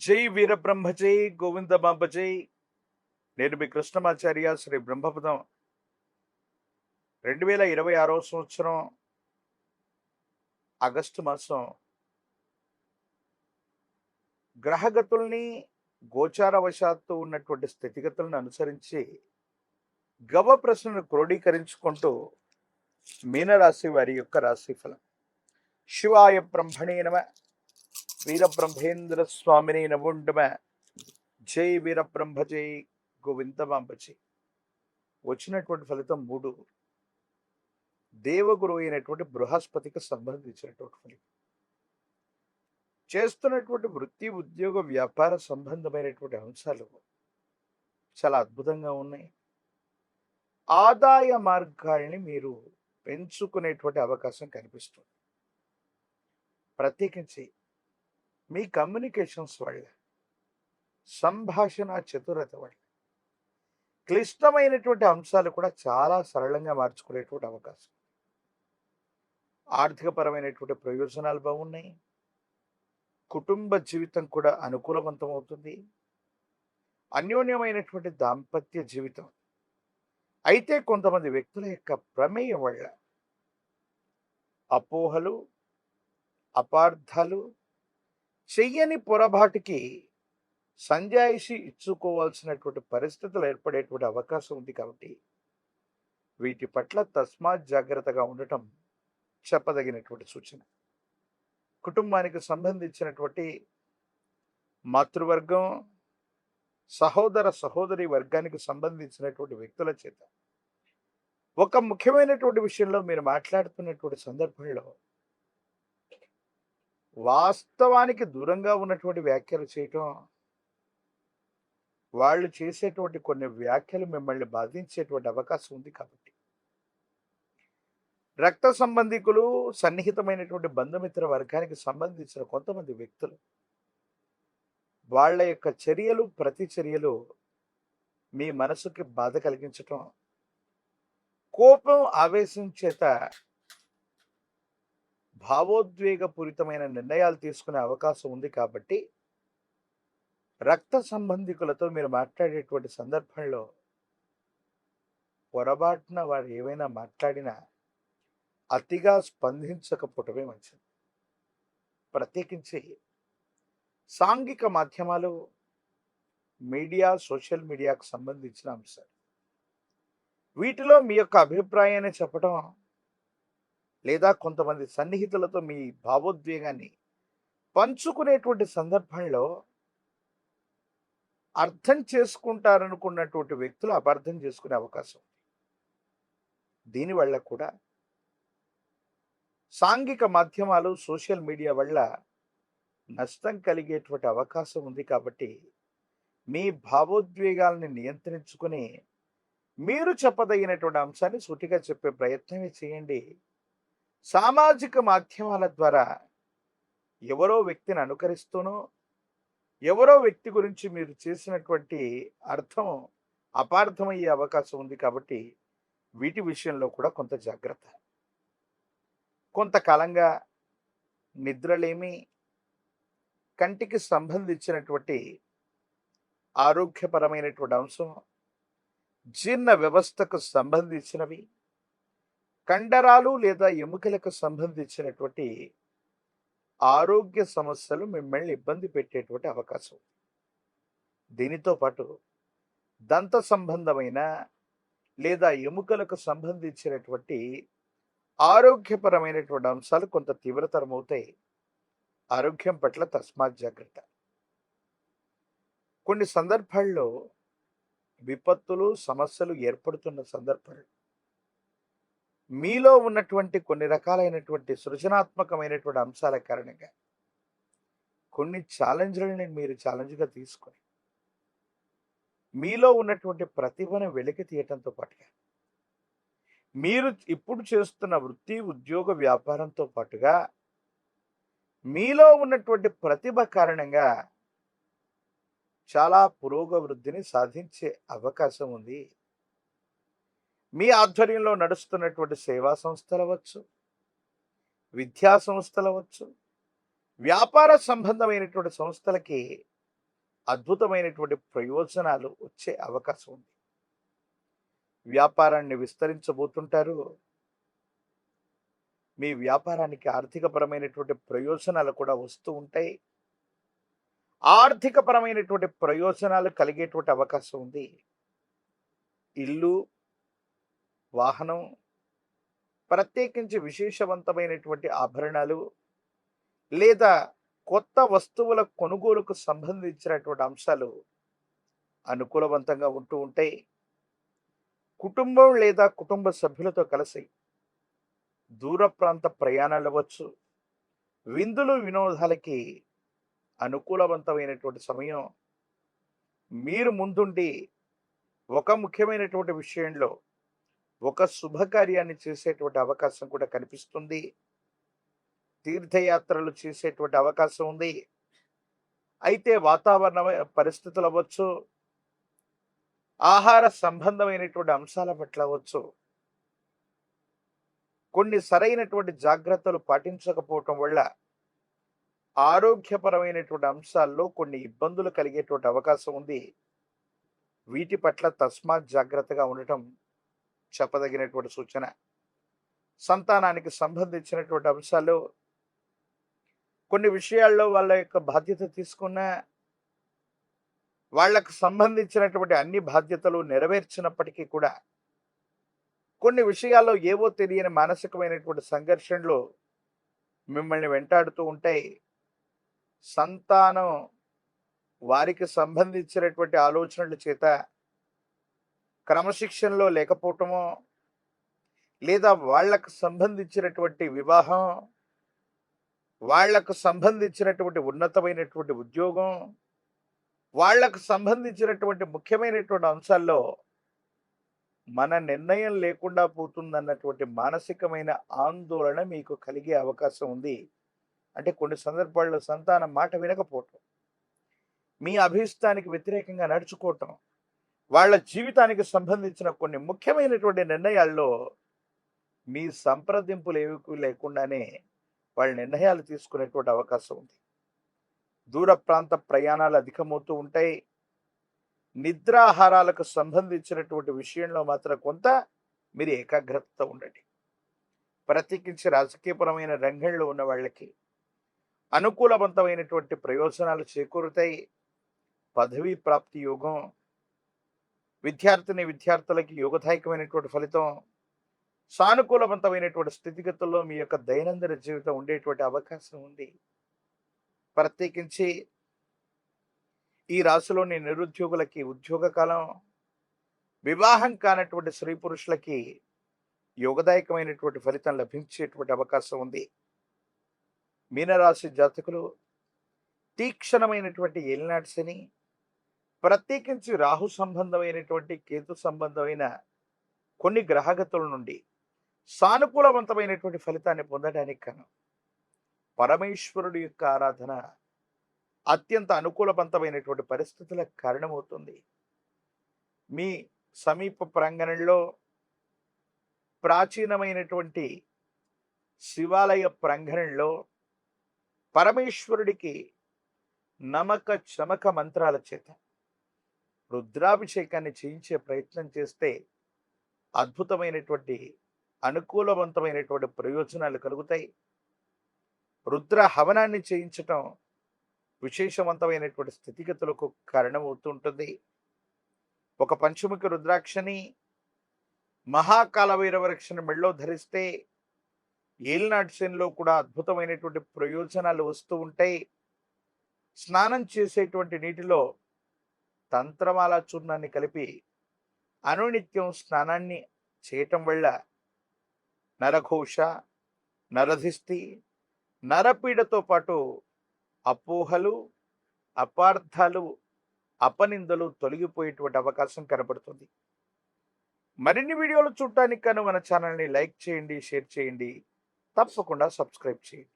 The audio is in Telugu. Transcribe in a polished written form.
జై వీరబ్రహ్మ జై గోవిందమాంబ జై. నేను మీ కృష్ణమాచార్య శ్రీ బ్రహ్మపదం 2026 సంవత్సరం ఆగస్టు మాసం గ్రహగతుల్ని గోచారవశాత్తు ఉన్నటువంటి స్థితిగతులను అనుసరించి గవ ప్రశ్నను క్రోడీకరించుకుంటూ మీనరాశి వారి యొక్క రాశిఫలం. శివాయ బ్రహ్మణే నమ. వీరబ్రహ్మేంద్ర స్వామిని నమోండమ. జై వీరబ్రహ్మ జై గోవిందమాంబ జై. వచ్చినటువంటి ఫలితం 3. దేవగురు అయినటువంటి బృహస్పతికి సంబంధించినటువంటి ఫలితం. చేస్తున్నటువంటి వృత్తి ఉద్యోగ వ్యాపార సంబంధమైనటువంటి అంశాలు చాలా అద్భుతంగా ఉన్నాయి. ఆదాయ మార్గాల్ని మీరు పెంచుకునేటువంటి అవకాశం కనిపిస్తుంది. ప్రత్యేకించి మీ కమ్యూనికేషన్స్ వల్ల, సంభాషణ చతురత వల్ల క్లిష్టమైనటువంటి అంశాలు కూడా చాలా సరళంగా మార్చుకునేటువంటి అవకాశం. ఆర్థికపరమైనటువంటి ప్రయోజనాలు బాగున్నాయి. కుటుంబ జీవితం కూడా అనుకూలవంతం అవుతుంది. అన్యోన్యమైనటువంటి దాంపత్య జీవితం. అయితే కొంతమంది వ్యక్తుల యొక్క ప్రమేయం వల్ల అపోహలు, అపార్థాలు, చెయ్యని పొరపాటుకి సంజాయిషి ఇచ్చుకోవాల్సినటువంటి పరిస్థితులు ఏర్పడేటువంటి అవకాశం ఉంది. కాబట్టి వీటి పట్ల తస్మాత్ జాగ్రత్తగా ఉండటం చెప్పదగినటువంటి సూచన. కుటుంబానికి సంబంధించినటువంటి మాతృవర్గం, సహోదర సహోదరి వర్గానికి సంబంధించినటువంటి వ్యక్తుల చేత ఒక ముఖ్యమైనటువంటి విషయంలో మీరు మాట్లాడుతున్నటువంటి సందర్భంలో వాస్తవానికి దూరంగా ఉన్నటువంటి వ్యాఖ్యలు చేయటం, వాళ్ళు చేసేటువంటి కొన్ని వ్యాఖ్యలు మిమ్మల్ని బాధించేటువంటి అవకాశం ఉంది. కాబట్టి రక్త సంబంధికులు, సన్నిహితమైనటువంటి బంధుమిత్ర వర్గానికి సంబంధించిన కొంతమంది వ్యక్తులు వాళ్ళ యొక్క చర్యలు, ప్రతిచర్యలు మీ మనసుకి బాధ కలిగించటం, కోపం, ఆవేశం చేత భావోద్వేగపూరితమైన నిర్ణయాలు తీసుకునే అవకాశం ఉంది. కాబట్టి రక్త సంబంధికులతో మీరు మాట్లాడేటువంటి సందర్భంలో పొరపాటున వారు ఏవైనా మాట్లాడినా అతిగా స్పందించకపోవటమే మంచిది. ప్రత్యేకించి సాంఘిక మాధ్యమాలు, మీడియా, సోషల్ మీడియాకు సంబంధించిన అంశాలు, వీటిలో మీ యొక్క అభిప్రాయాన్ని చెప్పడం లేదా కొంతమంది సన్నిహితులతో మీ భావోద్వేగాన్ని పంచుకునేటువంటి సందర్భంలో అర్థం చేసుకుంటారనుకున్నటువంటి వ్యక్తులు అపార్థం చేసుకునే అవకాశం ఉంది. దీనివల్ల కూడా సాంఘిక మాధ్యమాలు, సోషల్ మీడియా వల్ల నష్టం కలిగేటువంటి అవకాశం ఉంది. కాబట్టి మీ భావోద్వేగాల్ని నియంత్రించుకుని మీరు చెప్పదగినటువంటి అంశాన్ని సూటిగా చెప్పే ప్రయత్నమే చేయండి. సామాజిక మాధ్యమాల ద్వారా ఎవరో వ్యక్తిని అనుకరిస్తూనో, ఎవరో వ్యక్తి గురించి మీరు చేసినటువంటి అర్థం అపార్థమయ్యే అవకాశం ఉంది. కాబట్టి వీటి విషయంలో కూడా కొంత జాగ్రత్త. కొంతకాలంగా నిద్రలేమి, కంటికి సంబంధించినటువంటి ఆరోగ్యపరమైనటువంటి అంశం, జీర్ణ వ్యవస్థకు సంబంధించినవి, కండరాలు లేదా ఎముకలకు సంబంధించినటువంటి ఆరోగ్య సమస్యలు మిమ్మల్ని ఇబ్బంది పెట్టేటువంటి అవకాశం. దీనితో పాటు దంత సంబంధమైన లేదా ఎముకలకు సంబంధించినటువంటి ఆరోగ్యపరమైనటువంటి అంశాలు కొంత తీవ్రతరమవుతాయి. ఆరోగ్యం పట్ల తస్మాత్ జాగ్రత్త. కొన్ని సందర్భాల్లో విపత్తులు, సమస్యలు ఏర్పడుతున్న సందర్భాలు మీలో ఉన్నటువంటి కొన్ని రకాలైనటువంటి సృజనాత్మకమైనటువంటి అంశాల కారణంగా కొన్ని ఛాలెంజ్లని మీరు ఛాలెంజ్గా తీసుకొని మీలో ఉన్నటువంటి ప్రతిభను వెలికి తీయటంతో పాటుగా మీరు ఇప్పుడు చేస్తున్న వృత్తి, ఉద్యోగ, వ్యాపారంతో పాటుగా మీలో ఉన్నటువంటి ప్రతిభ కారణంగా చాలా పురోగవృద్ధిని సాధించే అవకాశం ఉంది. మీ ఆధ్వర్యంలో నడుస్తున్నటువంటి సేవా సంస్థలు అవ్వచ్చు, విద్యా సంస్థలు అవ్వచ్చు, వ్యాపార సంబంధమైనటువంటి సంస్థలకి అద్భుతమైనటువంటి ప్రయోజనాలు వచ్చే అవకాశం ఉంది. వ్యాపారాన్ని విస్తరించబోతుంటారు. మీ వ్యాపారానికి ఆర్థికపరమైనటువంటి ప్రయోజనాలు కూడా వస్తూ ఉంటాయి. ఆర్థికపరమైనటువంటి ప్రయోజనాలు కలిగేటువంటి అవకాశం ఉంది. ఇల్లు, వాహనం, ప్రత్యేకించి విశేషవంతమైనటువంటి ఆభరణాలు లేదా కొత్త వస్తువుల కొనుగోలుకు సంబంధించినటువంటి అంశాలు అనుకూలవంతంగా ఉంటూ ఉంటాయి. కుటుంబం లేదా కుటుంబ సభ్యులతో కలిసి దూర ప్రాంత ప్రయాణాలు అవ్వచ్చు. విందులు వినోదాలకి అనుకూలవంతమైనటువంటి సమయం. మీరు ముందుండి ఒక ముఖ్యమైనటువంటి విషయంలో ఒక శుభకార్యాన్ని చేసేటువంటి అవకాశం కూడా కనిపిస్తుంది. తీర్థయాత్రలు చేసేటువంటి అవకాశం ఉంది. అయితే వాతావరణ పరిస్థితులు అవ్వచ్చు, ఆహార సంబంధమైనటువంటి అంశాల పట్ల అవ్వచ్చు, కొన్ని సరైనటువంటి జాగ్రత్తలు పాటించకపోవటం వల్ల ఆరోగ్యపరమైనటువంటి అంశాల్లో కొన్ని ఇబ్బందులు కలిగేటువంటి అవకాశం ఉంది. వీటి పట్ల తస్మాత్ జాగ్రత్తగా ఉండటం చెప్పదగినటువంటి సూచన. సంతానానికి సంబంధించినటువంటి అంశాలు కొన్ని విషయాల్లో వాళ్ళ యొక్క బాధ్యత తీసుకున్న వాళ్లకు సంబంధించినటువంటి అన్ని బాధ్యతలు నెరవేర్చినప్పటికీ కూడా కొన్ని విషయాల్లో ఏవో తెలియని మానసికమైనటువంటి సంఘర్షణలు మిమ్మల్ని వెంటాడుతూ ఉంటాయి. సంతానం వారికి సంబంధించినటువంటి ఆలోచనల చేత క్రమశిక్షణలో లేకపోవటమో లేదా వాళ్లకు సంబంధించినటువంటి వివాహం, వాళ్లకు సంబంధించినటువంటి ఉన్నతమైనటువంటి ఉద్యోగం, వాళ్లకు సంబంధించినటువంటి ముఖ్యమైనటువంటి అంశాల్లో మన నిర్ణయం లేకుండా పోతుందన్నటువంటి మానసికమైన ఆందోళన మీకు కలిగే అవకాశం ఉంది. అంటే కొన్ని సందర్భాల్లో సంతానం మాట వినకపోవటం, మీ అభిష్టానికి వ్యతిరేకంగా నడుచుకోవటం, వాళ్ళ జీవితానికి సంబంధించిన కొన్ని ముఖ్యమైనటువంటి నిర్ణయాల్లో మీ సంప్రదింపులు ఏవి లేకుండానే వాళ్ళ నిర్ణయాలు తీసుకునేటువంటి అవకాశం ఉంది. దూర ప్రాంత ప్రయాణాలు అధికమవుతూ ఉంటాయి. నిద్రాహారాలకు సంబంధించినటువంటి విషయంలో మాత్రం కొంత మీరు ఏకాగ్రతతో ఉండండి. ప్రత్యేకించి రాజకీయపరమైన రంగంలో ఉన్న వాళ్ళకి అనుకూలవంతమైనటువంటి ప్రయోజనాలు చేకూరుతాయి. పదవీ ప్రాప్తి యోగం, విద్యార్థులకి యోగదాయకమైనటువంటి ఫలితం, సానుకూలవంతమైనటువంటి స్థితిగతుల్లో మీ యొక్క దైనందిన జీవితం ఉండేటువంటి అవకాశం ఉంది. ప్రత్యేకించి ఈ రాశిలోని నిరుద్యోగులకి ఉద్యోగ కాలం, వివాహం కానటువంటి స్త్రీ పురుషులకి యోగదాయకమైనటువంటి ఫలితం లభించేటువంటి అవకాశం ఉంది. మీనరాశి జాతకులు తీక్షణమైనటువంటి ఏలినాటి శని, ప్రత్యేకించి రాహు సంబంధమైనటువంటి కేతు సంబంధమైన కొన్ని గ్రహగతుల నుండి సానుకూలవంతమైనటువంటి ఫలితాన్ని పొందడానికి కాను పరమేశ్వరుడి యొక్క ఆరాధన అత్యంత అనుకూలవంతమైనటువంటి పరిస్థితులకు కారణమవుతుంది. మీ సమీప ప్రాంగణంలో ప్రాచీనమైనటువంటి శివాలయ ప్రాంగణంలో పరమేశ్వరుడికి నమక చమక మంత్రాల చేత రుద్రాభిషేకాన్ని చేయించే ప్రయత్నం చేస్తే అద్భుతమైనటువంటి అనుకూలవంతమైనటువంటి ప్రయోజనాలు కలుగుతాయి. రుద్ర హవనాన్ని చేయించటం విశేషవంతమైనటువంటి స్థితిగతులకు కారణమవుతుంటుంది. ఒక పంచముఖి రుద్రాక్షని, మహాకాలభైరవరక్షని మెళ్ళో ధరిస్తే ఏలినాటి శనిలో కూడా అద్భుతమైనటువంటి ప్రయోజనాలు వస్తూ ఉంటాయి. స్నానం చేసేటువంటి నీటిలో తంత్రమాల చూర్ణాన్ని కలిపి అనునిత్యం స్నానాన్ని చేయటం వల్ల నరఘోష, నరధిష్టి, నరపీడతో పాటు అపోహలు, అపార్థాలు, అపనిందలు తొలగిపోయేటువంటి అవకాశం కనబడుతుంది. మరిన్ని వీడియోలు చూడటానికి కను మన ఛానల్ని లైక్ చేయండి, షేర్ చేయండి, తప్పకుండా సబ్స్క్రైబ్ చేయండి.